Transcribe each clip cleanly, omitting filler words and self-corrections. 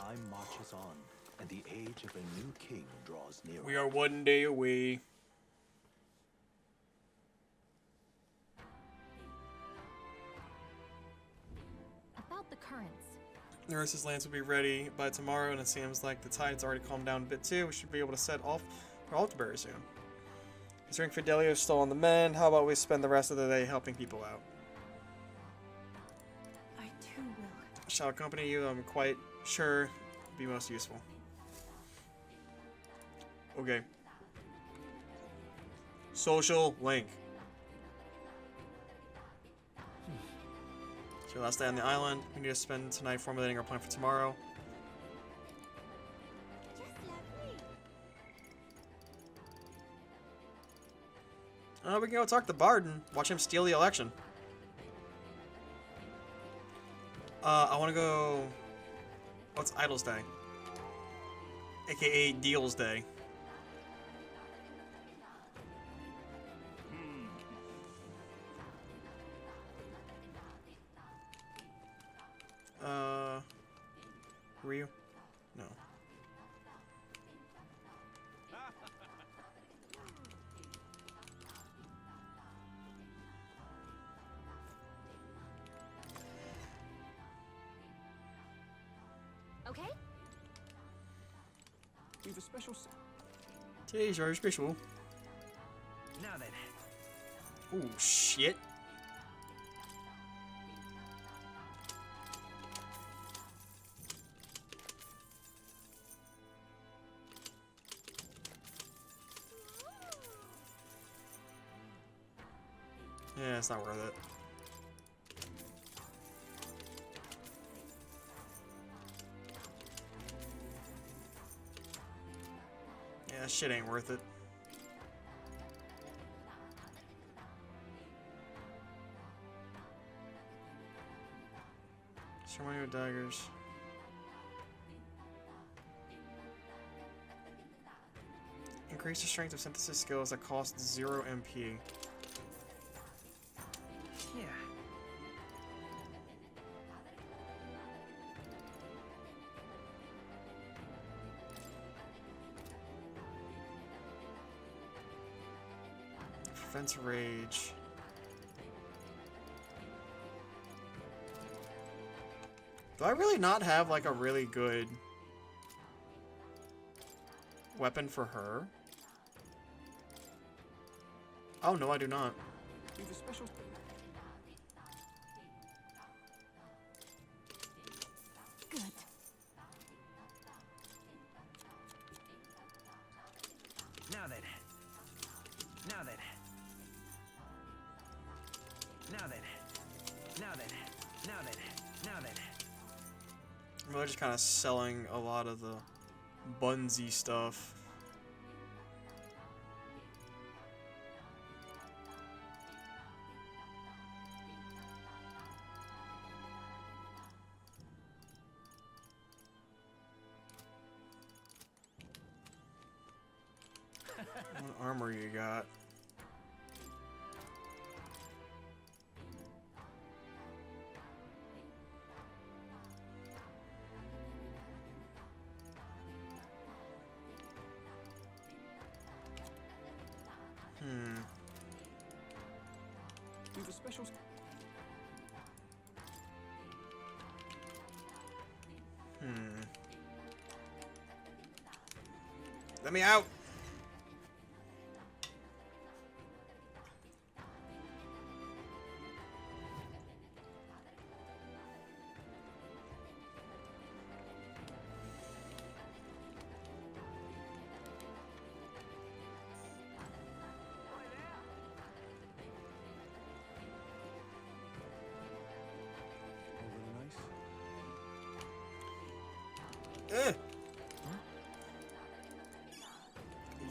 Time marches on, and the age of a new king draws nearer. We are one day away. About the currents. Nurse's lands will be ready by tomorrow, and it seems like the tide's already calmed down a bit too. We should be able to set off for Altabury soon. Considering Fidelio is still on the mend, how about we spend the rest of the day helping people out? I too will. Shall accompany you, I'm quite sure it'll be most useful. Okay. Social link. So last day on the island. We need to spend tonight formulating our plan for tomorrow. We can go talk to Bard and watch him steal the election. I want to go... What's Idle's Day? AKA Deals Day. Who are you? No. Okay? We've a special. Today's very special. Now then. Oh shit. Yeah, it's not worth it. Yeah, that shit ain't worth it. Ceremonial daggers. Increase the strength of synthesis skills that cost 0 MP. Yeah. Prevents rage. Do I really not have like a really good weapon for her? Oh no, I do not. We've a special. Good. Now then. Now then. Now then. Now then. Now then. Now then. I'm really just kind of selling a lot of the bunsy stuff. What armor you got? We've a special. Let me out!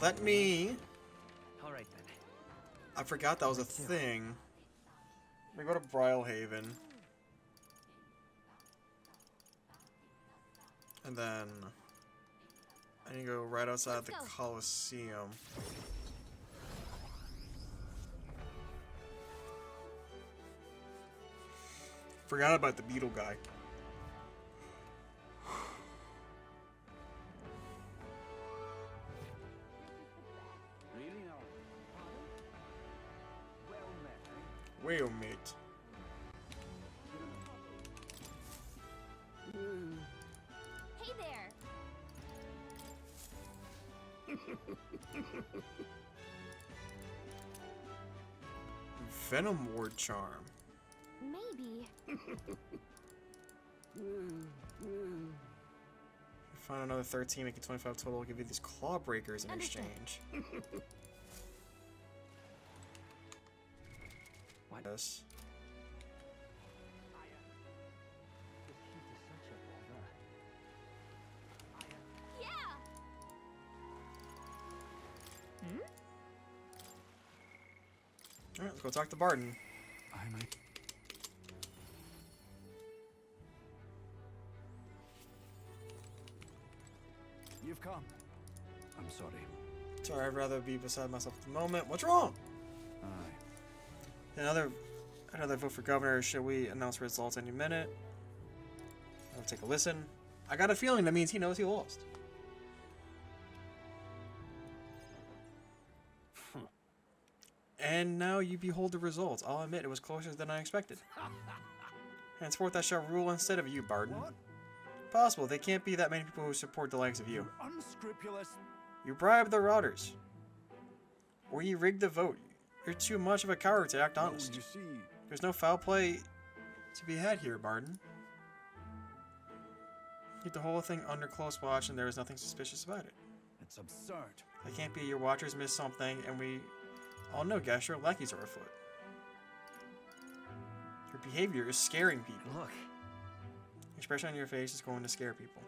Let me... Alright then. I forgot that was a thing. Let me go to Brylehaven. And then... I need to go right outside the Coliseum. Forgot about the beetle guy. Well, mate. Hey there. Venom Ward Charm. Maybe. Find another 13, make it 25 total. I'll give you these claw breakers in Understood. exchange. What? Yes. Yeah. Alright, let's go talk to Barton. You've come. I'm sorry. Sorry, I'd rather be beside myself at the moment. What's wrong? Aye. Another vote for governor. Should we announce results any minute? I'll take a listen. I got a feeling that means he knows he lost. And now you behold the results. I'll admit it was closer than I expected. Henceforth I shall rule instead of you, Barton. What? Possible. There can't be that many people who support the likes of you. Unscrupulous. You bribed the routers. Or you rigged the vote. You're too much of a coward to act honest. Oh, you see. There's no foul play to be had here, Barton. Keep the whole thing under close watch and there is nothing suspicious about it. It's absurd. It can't be your watchers missed something and we all know Gastro lackeys are afoot. Your behavior is scaring people. Look. The expression on your face is going to scare people.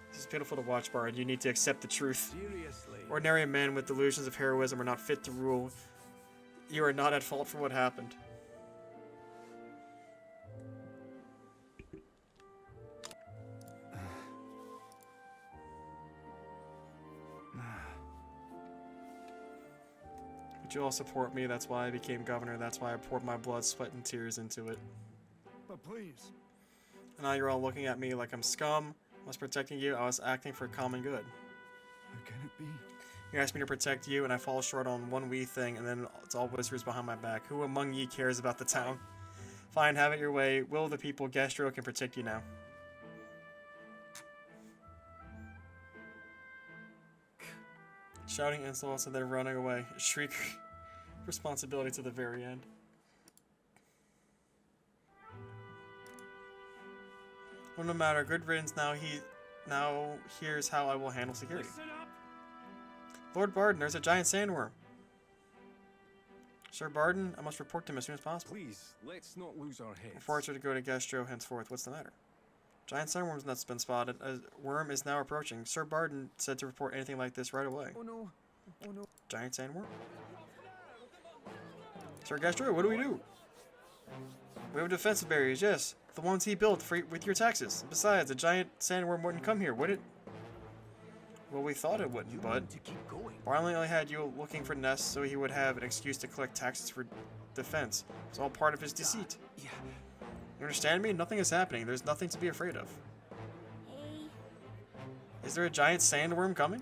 This is pitiful to watch, Bard. You need to accept the truth. Seriously. Ordinary men with delusions of heroism are not fit to rule. You are not at fault for what happened. But you all support me, that's why I became governor, that's why I poured my blood, sweat, and tears into it. But please. And now you're all looking at me like I'm scum. I was protecting you, I was acting for common good. How can it be? You asked me to protect you, and I fall short on one wee thing, and then it's all whispers behind my back. Who among ye cares about the town? Fine, have it your way. Will of the people, Gastro can protect you now. Shouting insults and then running away. Shriek responsibility to the very end. Well, no matter. Good riddance. Now here's how I will handle security. Listen up. Lord Barden, there's a giant sandworm. Sir Barden, I must report to him as soon as possible. Please, let's not lose our heads. Reports are to go to Gastro henceforth. What's the matter? Giant sandworm's nuts been spotted. A worm is now approaching. Sir Barden said to report anything like this right away. Oh no. Oh no. Giant sandworm? Sir Gastro, what do we do? We have defensive barriers, yes. The ones he built with your taxes. Besides, a giant sandworm wouldn't come here, would it? Well, we thought it wouldn't, but To keep going. Barnley only had you looking for nests so he would have an excuse to collect taxes for defense. It's all part of his deceit. Yeah. You understand me? Nothing is happening. There's nothing to be afraid of. Hey. Is there a giant sandworm coming?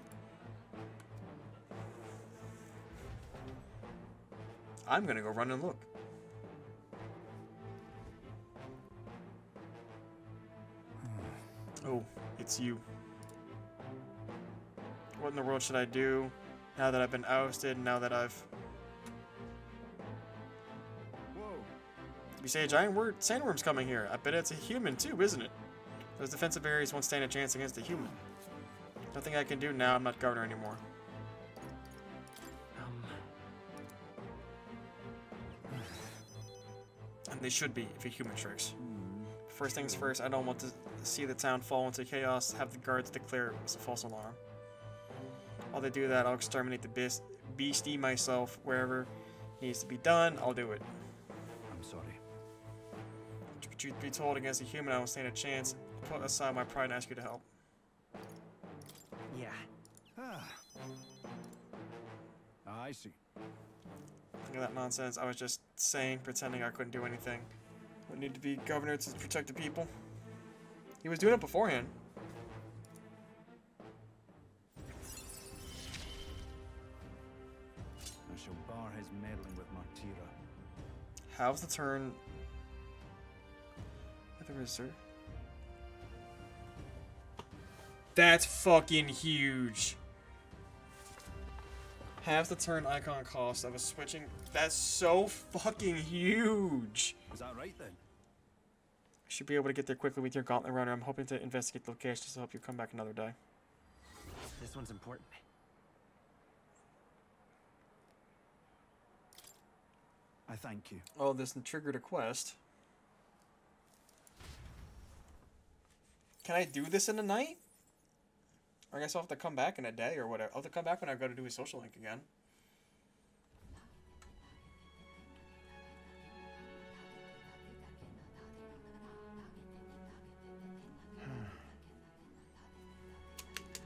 I'm gonna go run and look. Oh, it's you. What in the world should I do now that I've been ousted, now that I've... Whoa. You say a giant sandworm's coming here. I bet it's a human too, isn't it? Those defensive barriers won't stand a chance against a human. Nothing I can do now, I'm not governor anymore. And they should be if a human strikes. First things first, I don't want to see the town fall into chaos, have the guards declare it was a false alarm. While they do that, I'll exterminate the beastie myself. Wherever needs to be done, I'll do it. I'm sorry. Truth be told, against a human, I won't stand a chance. Put aside my pride and ask you to help. Yeah. I see. Look at that nonsense. I was just saying, pretending I couldn't do anything. I need to be governor to protect the people. He was doing it beforehand. How's the turn? At the reserve. That's fucking huge. Half the turn icon cost of a switching. That's so fucking huge. Is that right then? Should be able to get there quickly with your gauntlet runner. I'm hoping to investigate the locations to help you come back another day. This one's important. I thank you. Oh, this triggered a quest. Can I do this in a night? I guess I'll have to come back in a day or whatever. I'll have to come back when I go to do a social link again.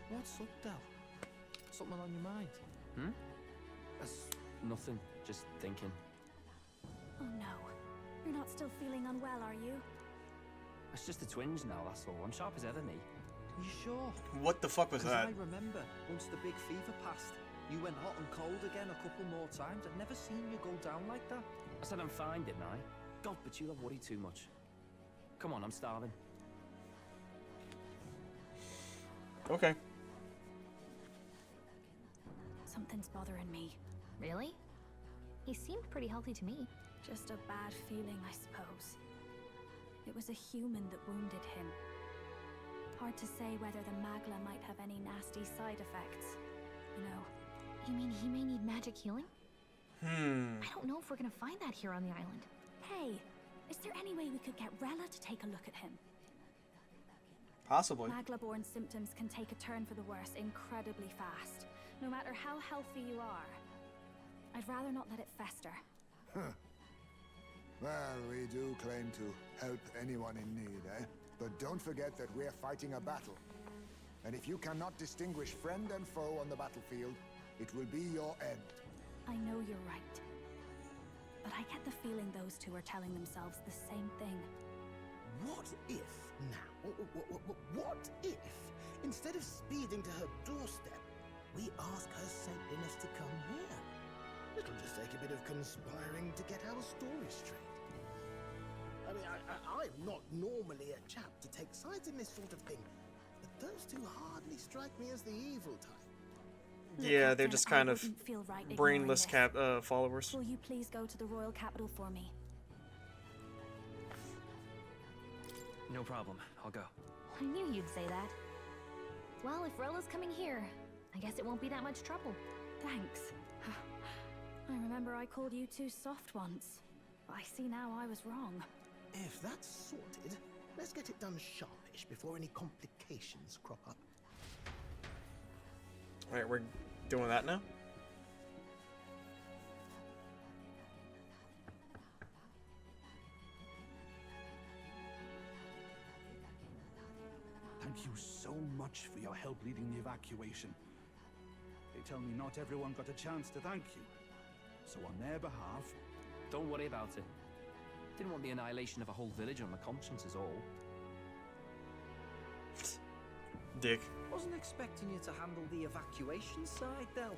What's up, Del? Something on your mind? That's nothing. Just thinking. Oh no. You're not still feeling unwell, are you? It's just the twinge now, that's all. I'm sharp as ever, me. Are you sure? What the fuck was 'Cause that? I remember once the big fever passed, you went hot and cold again a couple more times. I've never seen you go down like that. I said I'm fine, didn't I? God, but you have worried too much. Come on, I'm starving. Okay. Something's bothering me. Really? He seemed pretty healthy to me. Just a bad feeling, I suppose. It was a human that wounded him. Hard to say whether the magla might have any nasty side effects. You know. You mean he may need magic healing? Hmm. I don't know if we're gonna find that here on the island. Hey, is there any way we could get Rella to take a look at him? Possibly. Magla-born symptoms can take a turn for the worse incredibly fast, no matter how healthy you are. I'd rather not let it fester. Well, we do claim to help anyone in need, eh? But don't forget that we're fighting a battle. And if you cannot distinguish friend and foe on the battlefield, it will be your end. I know you're right. But I get the feeling those two are telling themselves the same thing. What if now? What if, instead of speeding to her doorstep, we ask her saintliness to come here? It'll just take a bit of conspiring to get our story straight. I mean, I'm not normally a chap to take sides in this sort of thing, but those two hardly strike me as the evil type. Yeah, they're Captain, just I kind of wouldn't feel right ignoring brainless this. followers. Will you please go to the royal capital for me? No problem. I'll go. I knew you'd say that. Well, if Rella's coming here, I guess it won't be that much trouble. Thanks. I remember I called you too soft once. But I see now I was wrong. If that's sorted, let's get it done sharpish before any complications crop up. Alright, we're doing that now? Thank you so much for your help leading the evacuation. They tell me not everyone got a chance to thank you. So on their behalf... Don't worry about it. Didn't want the annihilation of a whole village on my conscience is all. Dick. Wasn't expecting you to handle the evacuation side, Del.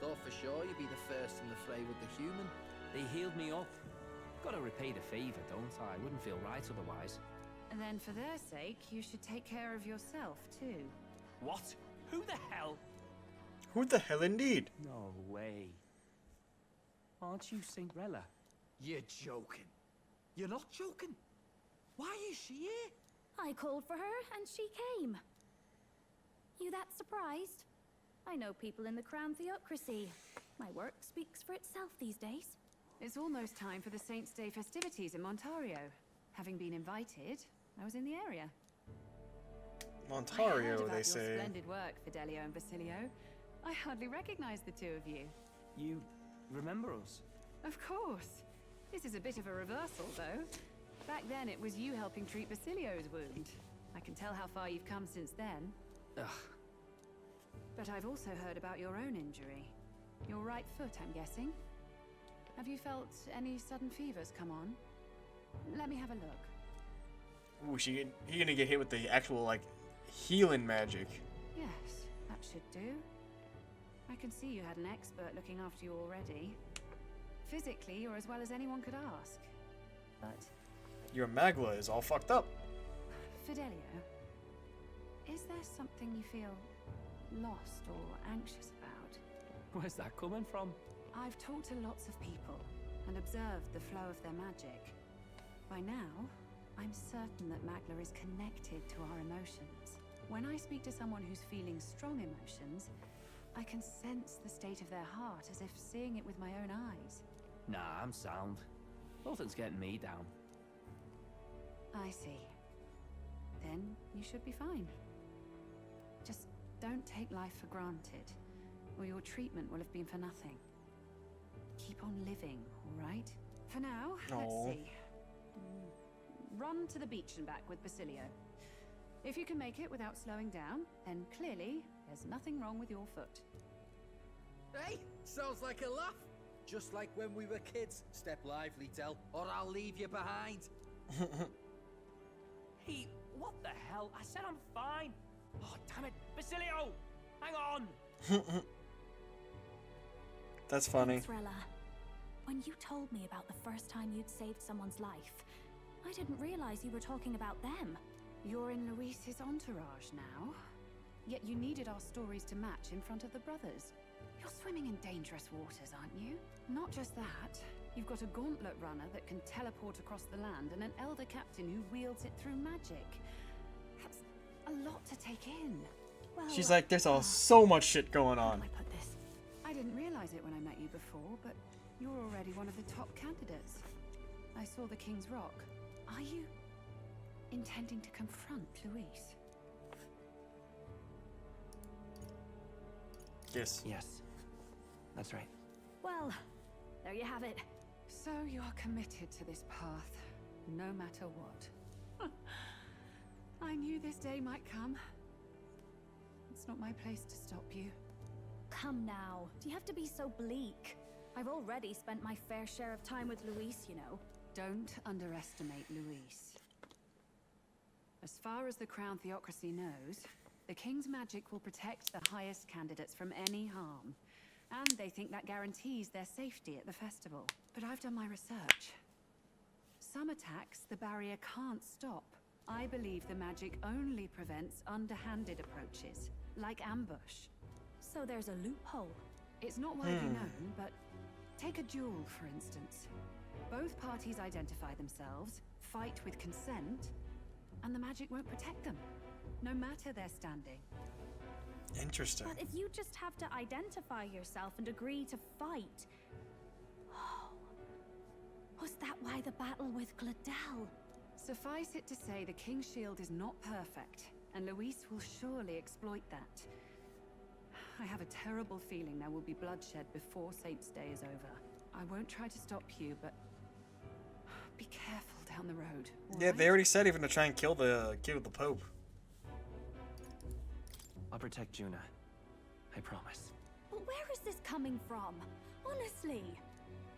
Thought for sure you'd be the first in the fray with the human. They healed me up. Gotta repay the favor, don't I? Wouldn't feel right otherwise. And then for their sake, you should take care of yourself, too. What? Who the hell? Who the hell indeed? No way. Aren't you Saint Rella? You're joking. You're not joking. Why is she here? I called for her and she came. You that surprised? I know people in the Crown Theocracy. My work speaks for itself these days. It's almost time for the Saints' Day festivities in Montario. Having been invited, I was in the area. Oh, I heard Montario, about they your say. splendid work, Fidelio and Basilio. I hardly recognize the two of you. You remember us? Of course. This is a bit of a reversal, though. Back then, it was you helping treat Basilio's wound. I can tell how far you've come since then. Ugh. But I've also heard about your own injury. Your right foot, I'm guessing. Have you felt any sudden fevers come on? Let me have a look. Ooh, he gonna get hit with the actual, like, healing magic. Yes, that should do. I can see you had an expert looking after you already. Physically, you're as well as anyone could ask. But Your magla is all fucked up. Fidelio, is there something you feel lost or anxious about? Where's that coming from? I've talked to lots of people and observed the flow of their magic. By now, I'm certain that magla is connected to our emotions. When I speak to someone who's feeling strong emotions, I can sense the state of their heart as if seeing it with my own eyes. Nah, I'm sound. Nothing's getting me down. I see. Then you should be fine. Just don't take life for granted, or your treatment will have been for nothing. Keep on living, all right? For now, let's see. Run to the beach and back with Basilio. If you can make it without slowing down, then clearly there's nothing wrong with your foot. Hey, sounds like a laugh. Just like when we were kids. Step lively, Del, or I'll leave you behind. Hey, what the hell? I said I'm fine. Oh, damn it. Basilio! Hang on! That's funny. Thanks, Rella. When you told me about the first time you'd saved someone's life, I didn't realize you were talking about them. You're in Luis's entourage now. Yet you needed our stories to match in front of the brothers. You're swimming in dangerous waters, aren't you? Not just that. You've got a gauntlet runner that can teleport across the land and an elder captain who wields it through magic. That's a lot to take in. Well, She's like, there's so much shit going how on. do I put this? I didn't realize it when I met you before, but you're already one of the top candidates. I saw the King's Rock. Are you intending to confront Luis? Yes. Yes. That's right. Well, there you have it. So you're committed to this path, no matter what. I knew this day might come. It's not my place to stop you. Come now. Do you have to be so bleak? I've already spent my fair share of time with Luis, you know. Don't underestimate Luis. As far as the Crown Theocracy knows, the King's magic will protect the highest candidates from any harm. And they think that guarantees their safety at the festival. But I've done my research. Some attacks the barrier can't stop. I believe the magic only prevents underhanded approaches, like ambush. So there's a loophole. It's not widely known, but take a duel, for instance. Both parties identify themselves, fight with consent, and the magic won't protect them, no matter their standing. Interesting. But if you just have to identify yourself and agree to fight... Oh, was that why the battle with Gladel? Suffice it to say, the King's Shield is not perfect, and Luis will surely exploit that. I have a terrible feeling there will be bloodshed before Saint's Day is over. I won't try to stop you, but be careful down the road. Yeah, they already said even to try and kill the Pope. I'll protect Junah. I promise. But where is this coming from? Honestly.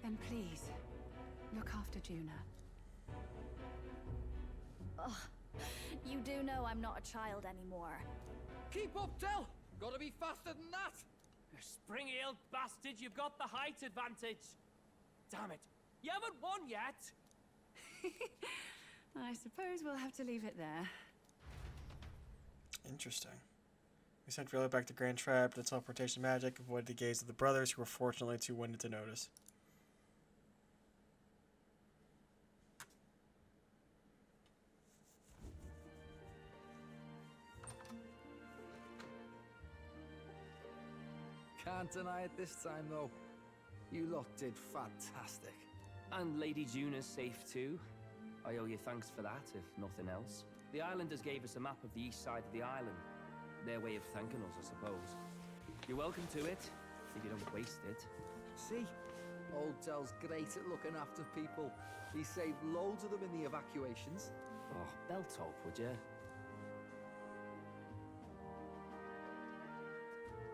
Then please, look after Junah. Ugh. You do know I'm not a child anymore. Keep up, Del! Gotta be faster than that! You spring-heeled bastard, you've got the height advantage. Damn it. You haven't won yet. I suppose we'll have to leave it there. Interesting. We sent Rella back to Grand Trap to teleportation magic, avoided the gaze of the brothers, who were fortunately too winded to notice. Can't deny it this time, though. You lot did fantastic. And Lady Junah's safe too. I owe you thanks for that, if nothing else. The islanders gave us a map of the east side of the island. Their way of thanking us, I suppose. You're welcome to it, if you don't waste it. See? Old Del's great at looking after people. He saved loads of them in the evacuations. Oh, belt top, would you?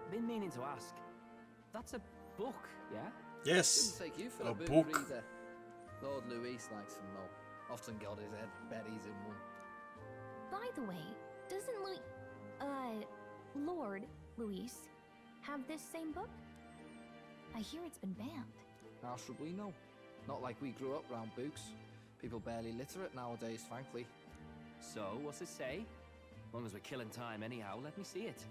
Been meaning to ask. That's a book, yeah? Yes. Didn't take you for A a book book. reader. Lord Luis likes them though. Often got his head berries in one. By the way, doesn't Lord Luis have this same book? I hear it's been banned. How should we know? Not like we grew up round books. People barely literate nowadays, frankly. So, what's it say? As long as we're killing time anyhow, let me see it.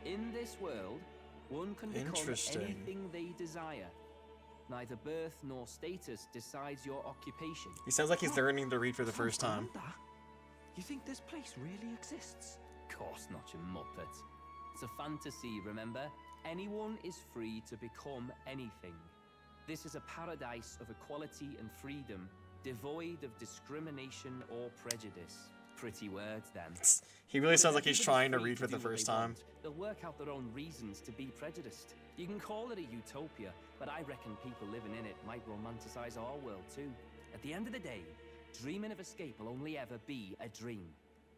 In this world, one can become anything they desire. Neither birth nor status decides your occupation. He sounds like he's learning to read for the first time. You think this place really exists? Of course not, you muppet. It's a fantasy, remember? Anyone is free to become anything. This is a paradise of equality and freedom, devoid of discrimination or prejudice. Pretty words, then. He really sounds like he's trying to read for the first time. They'll work out their own reasons to be prejudiced. You can call it a utopia, but I reckon people living in it might romanticize our world too. At the end of the day, dreaming of escape will only ever be a dream.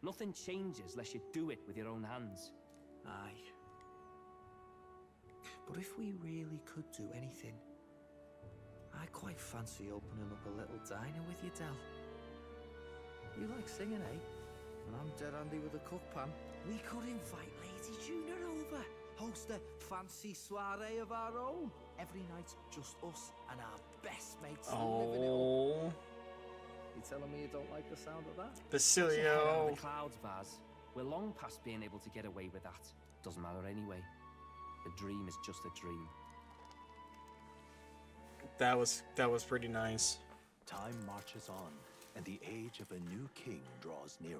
Nothing changes unless you do it with your own hands. Aye. But if we really could do anything, I quite fancy opening up a little diner with you, Del. You like singing, eh? And I'm dead handy with a cook pan. We could invite Lady Junah over. Host a fancy soiree of our own. Every night, just us and our best mates living it up. You telling me you don't like the sound of that? Fidelio. The clouds, Vaz. We're long past being able to get away with that. Doesn't matter anyway. The dream is just a dream. That was pretty nice. Time marches on, and the age of a new king draws nearer.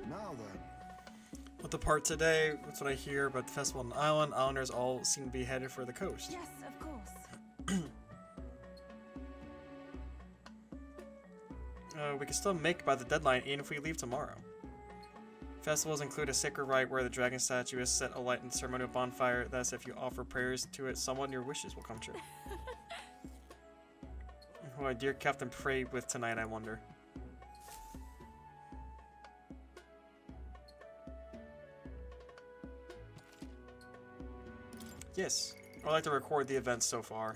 Now then. With the part today, that's what I hear about the festival on the island. Islanders all seem to be headed for the coast. Yes, of course. We can still make by the deadline even if we leave tomorrow. Festivals include a sacred rite where the dragon statue is set alight in a ceremonial bonfire. Thus, if you offer prayers to it, someone your wishes will come true. Who our dear captain prayed with tonight, I wonder. Yes, I like to record the events so far.